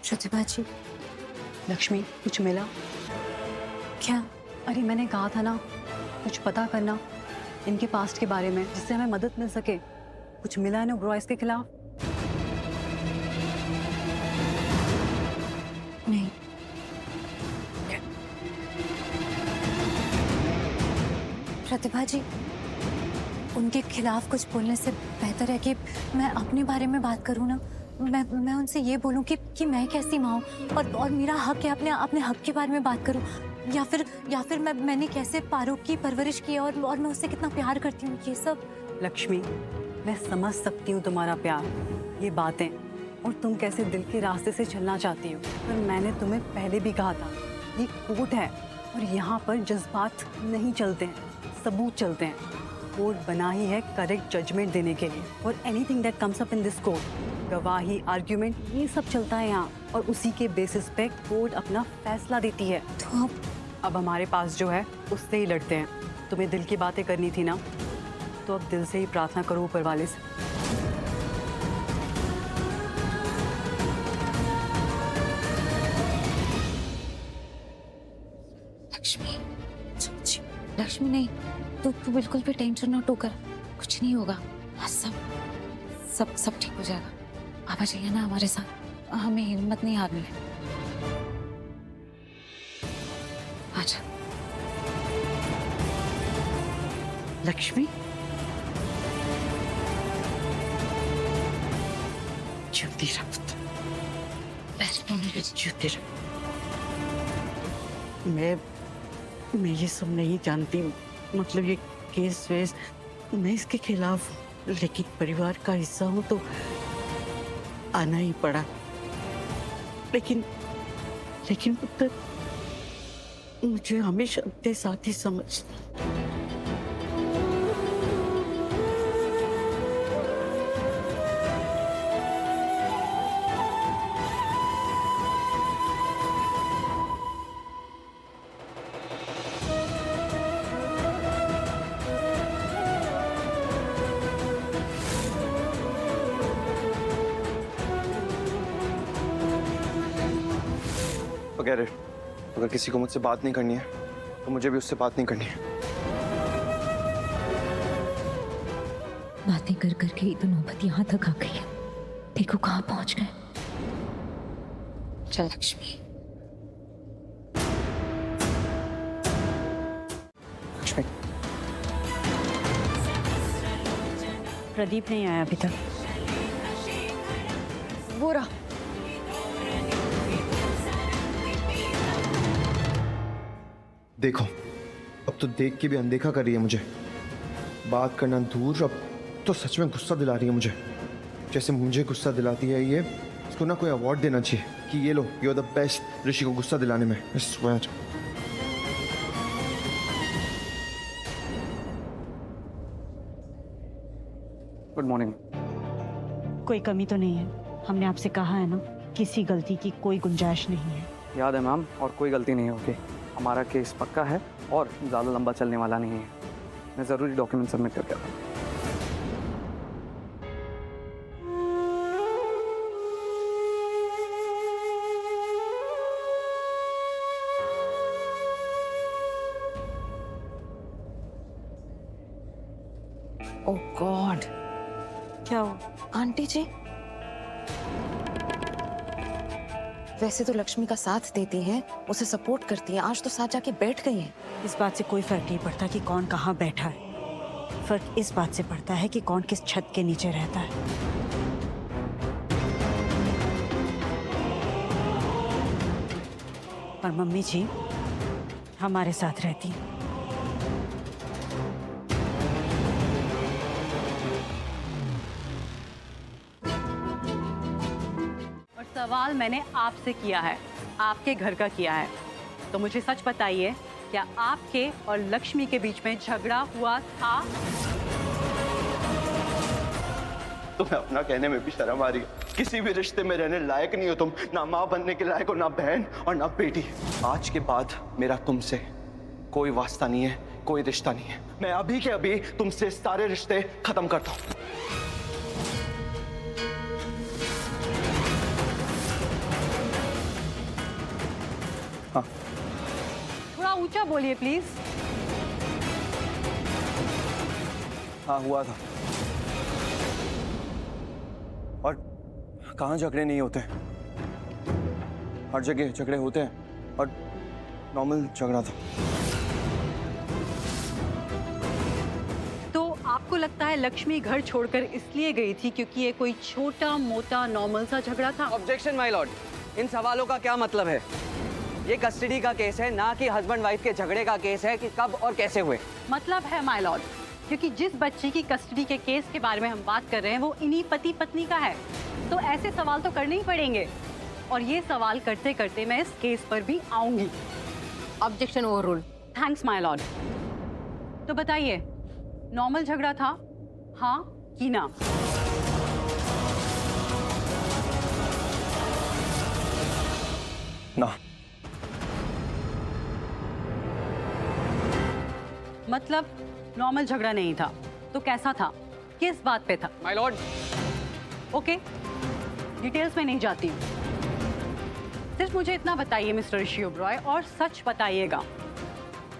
प्रतिभा जी। लक्ष्मी, कुछ मिला? क्या? अरे मैंने कहा था ना, कुछ पता करना इनके पास्ट के बारे में, जिससे हमें मदद मिल सके। कुछ मिला है ना ग्रॉयस के खिलाफ? नहीं। प्रतिभा जी, उनके खिलाफ कुछ बोलने से बेहतर है कि मैं अपने बारे में बात करूं ना। मैं उनसे ये बोलूं कि मैं कैसी माँ हूं और मेरा हक है अपने हक के बारे में बात करूं, या फिर मैंने कैसे पारुक की परवरिश की और मैं उससे कितना प्यार करती हूँ, ये सब। लक्ष्मी, मैं समझ सकती हूँ तुम्हारा प्यार, ये बातें, और तुम कैसे दिल के रास्ते से चलना चाहती हो। पर मैंने तुम्हें पहले भी कहा था, ये कोर्ट है और यहाँ पर जज्बात नहीं चलते हैं, सबूत चलते हैं। कोर्ट बना ही है करेक्ट जजमेंट देने के लिए, और anything that comes up in this court, गवाही, आर्ग्यूमेंट, ये सब चलता है यहाँ, और उसी के बेसिस पे कोर्ट अपना फैसला देती है। तो अब हमारे पास जो है उससे ही लड़ते हैं। तुम्हें दिल की बातें करनी थी ना, तो अब दिल से ही प्रार्थना करो ऊपर वाले से। लक्ष्मी, लक्ष्मी नहीं, तू बिल्कुल भी टेंशन ना कर, कुछ नहीं होगा। सब ठीक हो जाएगा। आप आ जाइए ना हमारे साथ, हमें हिम्मत नहीं हारनी है। आजा। लक्ष्मी, ज्योति रक्त, ज्योति रक्त। मैं ये सब नहीं जानती, मतलब ये केस वेस, मैं इसके खिलाफ हूँ, लेकिन परिवार का हिस्सा हूँ तो आना ही पड़ा। लेकिन पुत्र, मुझे हमेशा अपने साथ ही समझ। अगर किसी को मुझसे बात नहीं करनी है तो मुझे भी उससे बात नहीं करनी है। बातें कर करके ही तो नौबत यहाँ तक आ गई है, देखो कहाँ पहुंच गए। चल लक्ष्मी। लक्ष्मी, प्रदीप नहीं आया अभी तक। वो रहा। देखो, अब तो देख के भी अनदेखा कर रही है मुझे। बात करना दूर, अब तो सच में गुस्सा दिला रही है मुझे। जैसे मुझे गुस्सा दिलाती है ये, इसको ना कोई अवार्ड देना चाहिए कि ये लो, यू आर द बेस्ट ऋषि को गुस्सा दिलाने में। I swear। Good morning. कोई कमी तो नहीं है? हमने आपसे कहा है ना, किसी गलती की कोई गुंजाइश नहीं है। याद है मैम, और कोई गलती नहीं होगी। हमारा केस पक्का है और ज़्यादा लंबा चलने वाला नहीं है। मैं ज़रूरी डॉक्यूमेंट सबमिट करके आता हूँ। ओह गॉड, क्या हो? आंटी जी वैसे तो लक्ष्मी का साथ देती हैं, उसे सपोर्ट करती हैं, आज तो साथ जाके बैठ गई हैं। इस बात से कोई फर्क नहीं पड़ता कि कौन कहाँ बैठा है। फर्क इस बात से पड़ता है कि कौन किस छत के नीचे रहता है। और मम्मी जी हमारे साथ रहती हैं। सवाल मैंने आपसे किया है, आपके घर का किया है, तो मुझे सच बताइए, क्या आपके और लक्ष्मी के बीच में झगड़ा हुआ था? तुम्हें अपना कहने में भी शर्म आ रही है। किसी भी रिश्ते में रहने लायक नहीं हो तुम, ना माँ बनने के लायक हो, ना बहन और ना बेटी। आज के बाद मेरा तुमसे कोई वास्ता नहीं है, कोई रिश्ता नहीं है। मैं अभी के अभी तुमसे सारे रिश्ते खत्म करता हूँ। हाँ। थोड़ा ऊंचा बोलिए प्लीज। हाँ हुआ था। और कहाँ झगड़े नहीं होते, हर जगह झगड़े होते हैं और नॉर्मल झगड़ा था। तो आपको लगता है लक्ष्मी घर छोड़कर इसलिए गई थी क्योंकि ये कोई छोटा मोटा नॉर्मल सा झगड़ा था? ऑब्जेक्शन माय लॉर्ड, इन सवालों का क्या मतलब है? ये कस्टडी का केस है, ना कि हस्बैंड वाइफ के झगड़े का केस है कि कब और कैसे हुए। मतलब है माय लॉर्ड, क्योंकि जिस बच्चे की कस्टडी के केस के बारे में हम बात कर रहे हैं वो इन्हीं पति पत्नी का है, तो ऐसे सवाल तो करने ही पड़ेंगे। और ये सवाल करते करते मैं इस केस पर भी आऊंगी। Objection overrule. Thanks my Lord. तो बताइए, नॉर्मल झगड़ा था, हाँ कि ना? ना। मतलब नॉर्मल झगड़ा नहीं था, तो कैसा था, किस बात पे था? माय लॉर्ड, ओके, डिटेल्स में नहीं जाती हूँ, सिर्फ मुझे इतना बताइए मिस्टर ऋषि ओबरॉय, और सच बताइएगा,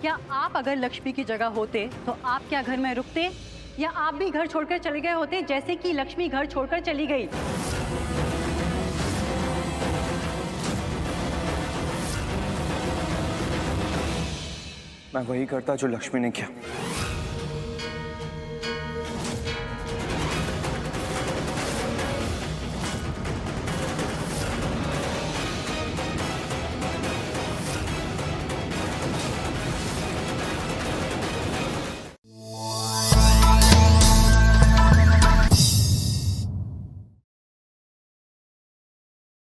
क्या आप अगर लक्ष्मी की जगह होते तो आप क्या घर में रुकते, या आप भी घर छोड़कर चले गए होते जैसे कि लक्ष्मी घर छोड़कर चली गई? मैं वही करता जो लक्ष्मी ने किया।